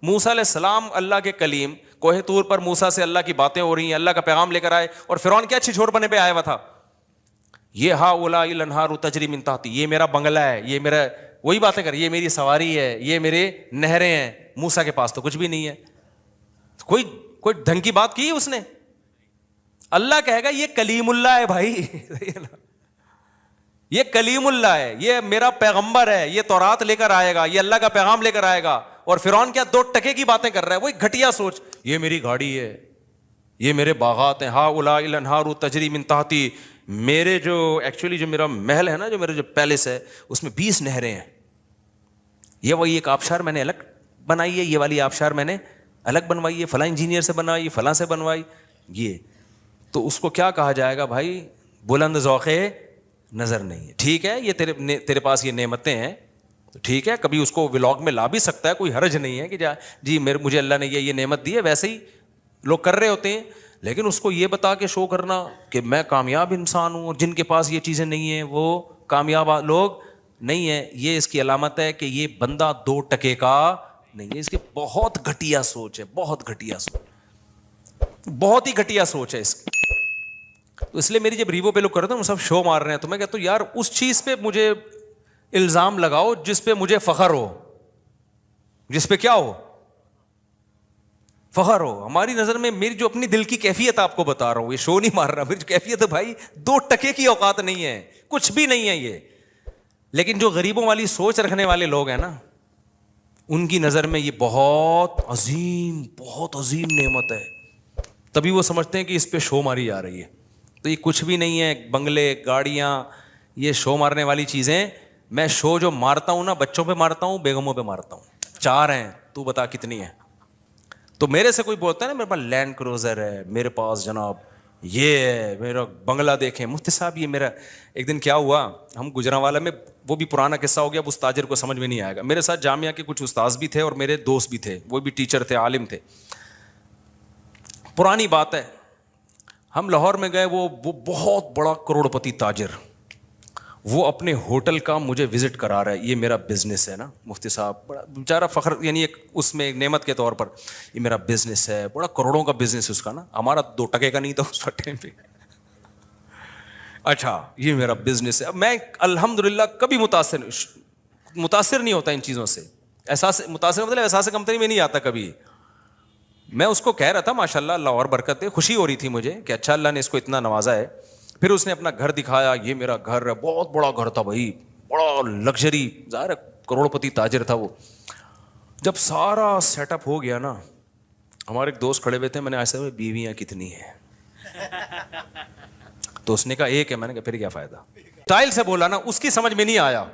S2: موسیٰ علیہ السلام اللہ کے کلیم, کوہ طور پر موسیٰ سے اللہ کی باتیں ہو رہی ہیں, اللہ کا پیغام لے کر آئے, اور فرعون کیا چھچور پنے پہ آیا ہوا تھا؟ یہ ہا اولائی الانہار تجری من تحتی, یہ میرا بنگلہ ہے, یہ میرا, وہی باتیں کر, یہ میری سواری ہے, یہ میرے نہریں ہیں. موسیٰ کے پاس تو کچھ بھی نہیں ہے. کوئی ڈھنگ کی بات کی اس نے؟ اللہ کہے گا یہ کلیم اللہ ہے بھائی. یہ کلیم اللہ ہے, یہ میرا پیغمبر ہے, یہ تورات لے کر آئے گا, یہ اللہ کا پیغام لے کر آئے گا. اور فرعون کیا 2 ٹکے کی باتیں کر رہا ہے, وہی گھٹیا سوچ. یہ میری گاڑی ہے, یہ میرے باغات ہیں, ہا اولائی الانہار تجری من تحتی, میرے جو ایکچولی جو میرا محل ہے نا, جو میرا جو پیلس ہے, اس میں 20 نہریں ہیں. یہ وہی ایک آبشار میں نے الگ بنائی ہے, یہ والی آبشار میں نے الگ بنوائی ہے, فلاں انجینئر سے بنوائی, فلاں سے بنوائی. یہ تو اس کو کیا کہا جائے گا بھائی؟ بلند ذوق نظر نہیں ہے. ٹھیک ہے, یہ تیرے پاس یہ نعمتیں ہیں, ٹھیک ہے, کبھی اس کو ولاگ میں لا بھی سکتا ہے, کوئی حرج نہیں ہے کہ جی مجھے اللہ نے یہ نعمت دی ہے. ویسے ہی لوگ کر رہے ہوتے ہیں, لیکن اس کو یہ بتا کے شو کرنا کہ میں کامیاب انسان ہوں, اور جن کے پاس یہ چیزیں نہیں ہیں وہ کامیاب لوگ نہیں ہیں, یہ اس کی علامت ہے کہ یہ بندہ 2 ٹکے کا نہیں ہے. اس کی بہت گھٹیا سوچ ہے, بہت گھٹیا سوچ, بہت ہی گھٹیا سوچ ہے اس کی. تو اس لیے میری جب ریوو پہ لوگ کرتے ہیں, سب شو مار رہے ہیں, تو میں کہتا ہوں یار اس چیز پہ مجھے الزام لگاؤ جس پہ مجھے فخر ہو, جس پہ کیا ہو؟ فخر ہو. ہماری نظر میں میری جو اپنی دل کی کیفیت آپ کو بتا رہا ہوں, یہ شو نہیں مار رہا, میری جو کیفیت ہے بھائی 2 ٹکے کی اوقات نہیں ہے, کچھ بھی نہیں ہے یہ. لیکن جو غریبوں والی سوچ رکھنے والے لوگ ہیں نا, ان کی نظر میں یہ بہت عظیم نعمت ہے. تبھی وہ سمجھتے ہیں کہ اس پہ شو ماری جا رہی ہے. تو یہ کچھ بھی نہیں ہے. بنگلے, گاڑیاں, یہ شو مارنے والی چیزیں. میں شو جو مارتا ہوں نا, بچوں پہ مارتا ہوں, بیگموں پہ مارتا ہوں. 4 ہیں, تو بتا کتنی ہیں. تو میرے سے کوئی بولتا ہے نا میرے پاس لینڈ کروزر ہے, میرے پاس جناب یہ میرا بنگلہ دیکھیں. مفتی صاحب یہ میرا ایک دن کیا ہوا, ہم گجرانوالہ میں, وہ بھی پرانا قصہ ہو گیا, اب اس تاجر کو سمجھ میں نہیں آئے گا. میرے ساتھ جامعہ کے کچھ استاذ بھی تھے اور میرے دوست بھی تھے, وہ بھی ٹیچر تھے, عالم تھے. پرانی بات ہے, ہم لاہور میں گئے, وہ بہت بڑا کروڑ پتی تاجر, وہ اپنے ہوٹل کا مجھے وزٹ کرا رہا ہے, یہ میرا بزنس ہے نا مفتی صاحب, بڑا بیچارہ فخر, یعنی ایک اس میں ایک نعمت کے طور پر, یہ میرا بزنس ہے, بڑا کروڑوں کا بزنس اس کا نا, ہمارا 2 ٹکے کا نہیں تھا اس ٹائم پہ. اچھا یہ میرا بزنس ہے. میں الحمدللہ کبھی متاثر نہیں ہوتا ان چیزوں سے, احساس متاثر مطلب احساس کمتری میں نہیں آتا کبھی. میں اس کو کہہ رہا تھا ماشاء اللہ, اللہ اور برکت دے, خوشی ہو رہی تھی مجھے کہ اچھا اللہ نے اس کو اتنا نوازا ہے. پھر اس نے اپنا گھر دکھایا, یہ میرا گھر ہے, بہت بڑا گھر تھا بھائی, بڑا لگژری, ظاہر ہے کروڑ پتی تاجر تھا وہ. جب سارا سیٹ اپ ہو گیا نا, ہمارے ایک دوست کھڑے ہوئے تھے, میں نے ایسے بیویاں کتنی ہیں, تو اس نے کہا ایک ہے. میں نے کہا پھر کیا فائدہ, اسٹائل سے بولا نا, اس کی سمجھ میں نہیں آیا.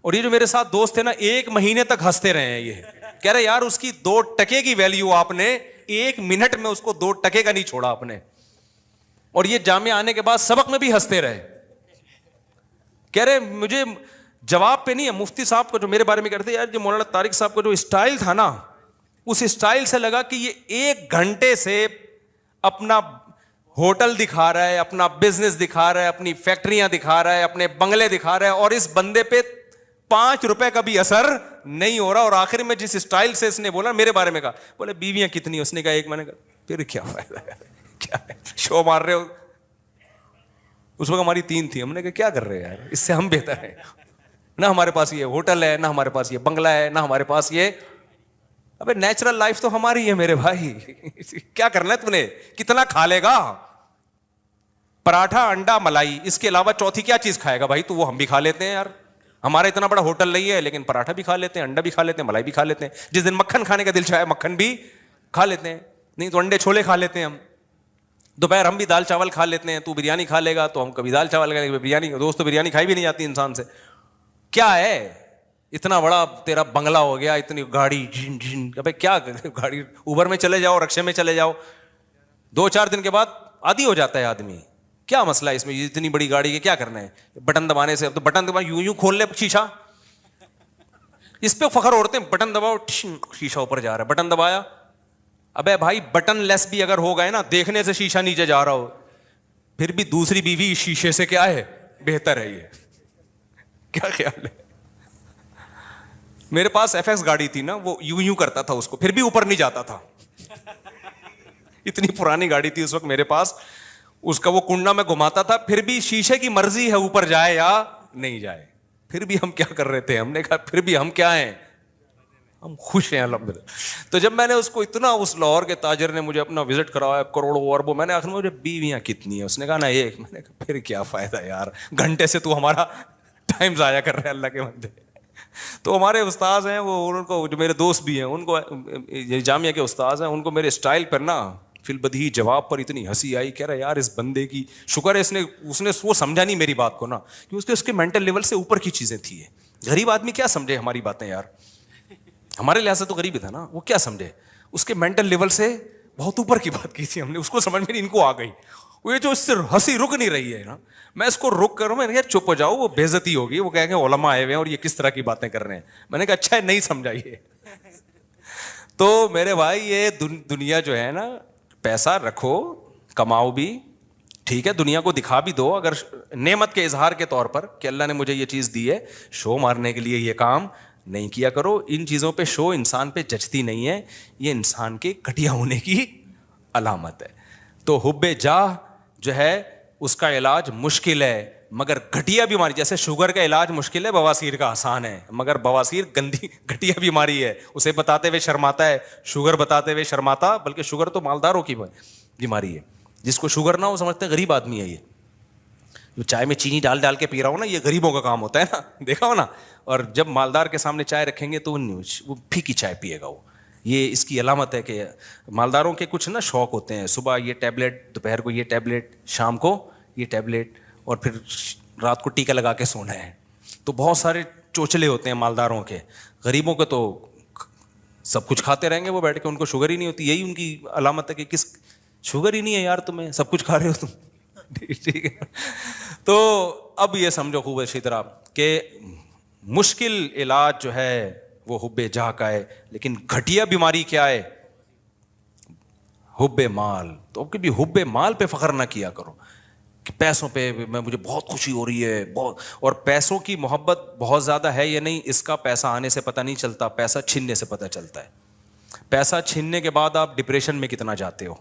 S2: اور یہ جو میرے ساتھ دوست تھے نا, 1 مہینے تک ہنستے رہے ہیں, یہ کہہ رہے یار اس کی 2 ٹکے کی ویلیو آپ نے 1 منٹ میں اس کو 2 ٹکے کا نہیں چھوڑا آپ نے. اور یہ جامعہ آنے کے بعد سبق میں بھی ہنستے رہے. کہہ رہے مجھے جواب پہ نہیں ہے, مفتی صاحب کو جو میرے بارے میں کہتے یار جو مولانا طارق صاحب کا جو اسٹائل تھا نا, اس اسٹائل سے لگا کہ یہ 1 گھنٹے سے اپنا ہوٹل دکھا رہا ہے, اپنا بزنس دکھا رہا ہے, اپنی فیکٹریاں دکھا رہا ہے, اپنے بنگلے دکھا رہا ہے, اور اس بندے پہ 5 روپے کا بھی اثر نہیں ہو رہا. اور آخر میں جس اسٹائل سے اس نے بولا میرے بارے میں کہا, بولے بیویاں کتنی, اس نے کہا 1. میں نے کہا پھر کیا فائدہ ہے, کیا ہے شو مار رہے ہو. اس وقت ہماری 3 تھی, ہم نے کہا کیا کر رہے ہیں یار, اس سے ہم بہتر ہیں. نہ ہمارے پاس یہ ہوٹل ہے, نہ ہمارے پاس یہ بنگلہ ہے, نہ ہمارے پاس یہ, ابے نیچرل لائف تو ہماری ہے میرے بھائی. کیا کرنا ہے تم نے, کتنا کھا لے گا, پراٹھا انڈا ملائی, اس کے علاوہ چوتھی کیا چیز کھائے گا بھائی تو, وہ ہم بھی کھا لیتے ہیں یار. ہمارا اتنا بڑا ہوٹل نہیں ہے, لیکن پراٹھا بھی کھا لیتے ہیں, انڈا بھی کھا لیتے ہیں, ملائی بھی کھا لیتے ہیں. جس دن مکھن کھانے کا دل چاہے مکھن بھی کھا لیتے ہیں, نہیں تو انڈے چھولے کھا لیتے ہیں ہم. دوپہر ہم بھی دال چاول کھا لیتے ہیں, تو بریانی کھا لے گا تو ہم کبھی دال چاول کھائیں گے, بریانی. دوست تو بریانی کھائی بھی نہیں جاتی انسان سے. کیا ہے اتنا بڑا تیرا بنگلہ ہو گیا, اتنی گاڑی, ابے کیا گاڑی, اوبر میں چلے جاؤ, رکشے میں چلے جاؤ, 2-4 دن کے بعد عادی ہو جاتا ہے آدمی. کیا مسئلہ ہے اس میں, اتنی بڑی گاڑی کے کیا کرنا ہے, بٹن دبانے سے. اب تو بٹن دبا یوں کھول لے شیشہ, اس پہ فخر اڑتے ہیں, بٹن دباؤ شیشہ اوپر جا رہا ہے, بٹن دبایا. ابے بھائی بٹن لیس بھی اگر ہو گئے نا, دیکھنے سے شیشہ نیچے جا رہا ہو, پھر بھی دوسری بیوی شیشے سے کیا ہے بہتر ہے. یہ کیا خیال ہے. میرے پاس FX گاڑی تھی نا, وہ یوں کرتا تھا اس کو, پھر بھی اوپر نہیں جاتا تھا. اتنی پرانی گاڑی تھی اس وقت میرے پاس, اس کا وہ کنڈا میں گھماتا تھا, پھر بھی شیشے کی مرضی ہے اوپر جائے یا نہیں جائے. پھر بھی ہم کیا کر رہے تھے, ہم نے کہا پھر بھی ہم کیا ہیں, ہم خوش ہیں الحمدللہ. تو جب میں نے اس کو اتنا, اس لاہور کے تاجر نے مجھے اپنا وزٹ کرایا, کروڑوں اربوں, میں نے آخر مجھے بیویاں کتنی ہیں, اس نے کہا نا 1. میں نے کہا پھر کیا فائدہ یار, گھنٹے سے تو ہمارا ٹائم ضائع کر رہے ہیں اللہ کے بندے. تو ہمارے استاذ ہیں وہ, ان کو جو میرے دوست بھی ہیں, ان کو جامعہ کے استاذ ہیں, ان کو میرے اسٹائل پر نا فی البدیہی جواب پر اتنی ہنسی آئی. کہہ رہا یار اس بندے کی شکر ہے اس نے وہ سمجھا نہیں میری بات کو نا, کہ اس کے مینٹل لیول سے اوپر کی چیزیں تھی. غریب آدمی کیا سمجھے ہماری باتیں یار, ہمارے لحاظ سے تو غریب ہی تھا نا, وہ کیا سمجھے, اس کے مینٹل لیول سے بہت اوپر کی بات کی تھی ہم نے, اس کو سمجھ میں نہیں, ان کو آ گئی. وہ یہ جو اس سے ہنسی رک نہیں رہی ہے نا, میں اس کو رک کروں, میں نے کہا چپ ہو جاؤ, وہ بے عزتی ہوگی, وہ کہیں گے علماء آئے ہوئے ہیں اور یہ کس طرح کی باتیں کر رہے ہیں. میں نے کہا اچھا ہے نہیں سمجھا یہ. تو میرے بھائی یہ دنیا جو ہے نا, پیسہ رکھو, کماؤ بھی ٹھیک ہے, دنیا کو دکھا بھی دو اگر نعمت کے اظہار کے طور پر کہ اللہ نے مجھے یہ چیز دی ہے, شو مارنے کے لیے یہ کام نہیں کیا کرو. ان چیزوں پہ شو انسان پہ جچتی نہیں ہے, یہ انسان کے گھٹیا ہونے کی علامت ہے. تو حب جاہ جو ہے اس کا علاج مشکل ہے, مگر گھٹیا بیماری, جیسے شوگر کا علاج مشکل ہے, بواسیر کا آسان ہے. مگر بواسیر گندی گھٹیا بیماری ہے, اسے بتاتے ہوئے شرماتا ہے, شوگر بتاتے ہوئے شرماتا. بلکہ شوگر تو مالداروں کی بیماری ہے, جس کو شوگر نہ ہو سمجھتے ہیں غریب آدمی ہے. یہ جو چائے میں چینی ڈال کے پی رہا ہو نا, یہ غریبوں کا کام ہوتا ہے نا, دیکھا ہو نا. اور جب مالدار کے سامنے چائے رکھیں گے تو وہ پھیکی چائے پیے گا. وہ یہ اس کی علامت ہے کہ مالداروں کے کچھ نا شوق ہوتے ہیں, صبح یہ ٹیبلٹ, دوپہر کو یہ ٹیبلٹ, شام کو یہ ٹیبلٹ, اور پھر رات کو ٹیکا لگا کے سونا ہے. تو بہت سارے چوچلے ہوتے ہیں مالداروں کے. غریبوں کے تو سب کچھ کھاتے رہیں گے وہ بیٹھ کے, ان کو شوگر ہی نہیں ہوتی. یہی ان کی علامت ہے کہ شوگر ہی نہیں ہے یار تمہیں, سب کچھ کھا رہے ہو تم. ٹھیک ہے. تو اب یہ سمجھو خوب اچھی طرح کہ مشکل علاج جو ہے وہ حب جاہ کا ہے, لیکن گھٹیا بیماری کیا ہے؟ حب مال. تو کبھی حب مال پہ فخر نہ کیا کرو کہ پیسوں پہ مجھے بہت خوشی ہو رہی ہے بہت, اور پیسوں کی محبت بہت زیادہ ہے یا نہیں اس کا پیسہ آنے سے پتہ نہیں چلتا, پیسہ چھیننے سے پتہ چلتا ہے. پیسہ چھیننے کے بعد آپ ڈپریشن میں کتنا جاتے ہو.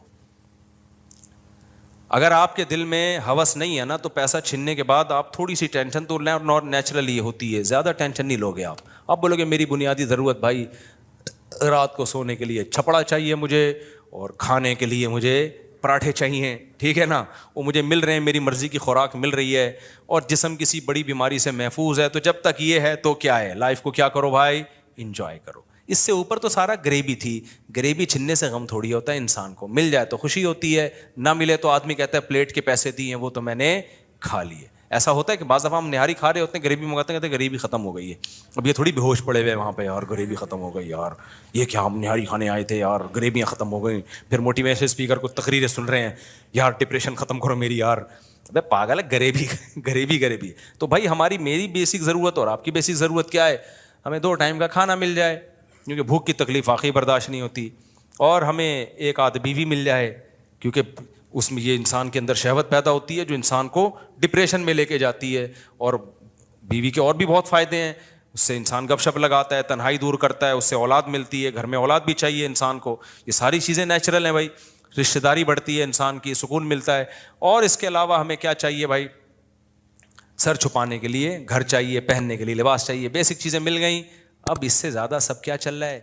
S2: اگر آپ کے دل میں ہوس نہیں ہے نا تو پیسہ چھیننے کے بعد آپ تھوڑی سی ٹینشن تو نیچرلی ہوتی ہے, زیادہ ٹینشن نہیں لوگے آپ بولو گے میری بنیادی ضرورت بھائی رات کو سونے کے لیے چھپڑا چاہیے مجھے, اور کھانے کے لیے مجھے پراٹھے چاہیے, ٹھیک ہے نا, وہ مجھے مل رہے ہیں, میری مرضی کی خوراک مل رہی ہے, اور جسم کسی بڑی بیماری سے محفوظ ہے. تو جب تک یہ ہے تو کیا ہے, لائف کو کیا کرو بھائی, انجوائے کرو. اس سے اوپر تو سارا غریبی تھی. غریبی چھننے سے غم تھوڑی ہوتا ہے انسان کو, مل جائے تو خوشی ہوتی ہے, نہ ملے تو آدمی کہتا ہے پلیٹ کے پیسے دیے وہ تو میں نے کھا لیے. ایسا ہوتا ہے کہ بعض دفعہ ہم نہاری کھا رہے ہوتے ہیں, غریبی منگاتے ہیں, کہتے ہیں غریبی ختم ہو گئی ہے. اب یہ تھوڑی بے ہوش پڑے ہوئے وہاں پہ یار غریبی ختم ہو گئی یار, یہ کیا ہم نہاری کھانے آئے تھے یار غریبیاں ختم ہو گئیں, پھر موٹیویشن اسپیکر کو تقریریں سن رہے ہیں یار ڈپریشن ختم کرو میری یار. ابے پاگل ہے, غریبی. تو بھائی میری بیسک ضرورت اور آپ کی بیسک ضرورت کیا ہے؟ ہمیں 2 ٹائم کا کھانا مل جائے, کیونکہ بھوک کی تکلیف واقعی برداشت نہیں ہوتی, اور ہمیں ایک آدھ بیوی مل جائے, کیونکہ اس میں یہ انسان کے اندر شہوت پیدا ہوتی ہے جو انسان کو ڈپریشن میں لے کے جاتی ہے. اور بیوی کے اور بھی بہت فائدے ہیں, اس سے انسان گپ شپ لگاتا ہے, تنہائی دور کرتا ہے, اس سے اولاد ملتی ہے, گھر میں اولاد بھی چاہیے انسان کو. یہ ساری چیزیں نیچرل ہیں بھائی, رشتہ داری بڑھتی ہے انسان کی, سکون ملتا ہے. اور اس کے علاوہ ہمیں کیا چاہیے بھائی, سر چھپانے کے لیے گھر چاہیے, پہننے کے لیے لباس چاہیے, بیسک چیزیں مل گئیں. اب اس سے زیادہ سب کیا چل رہا ہے؟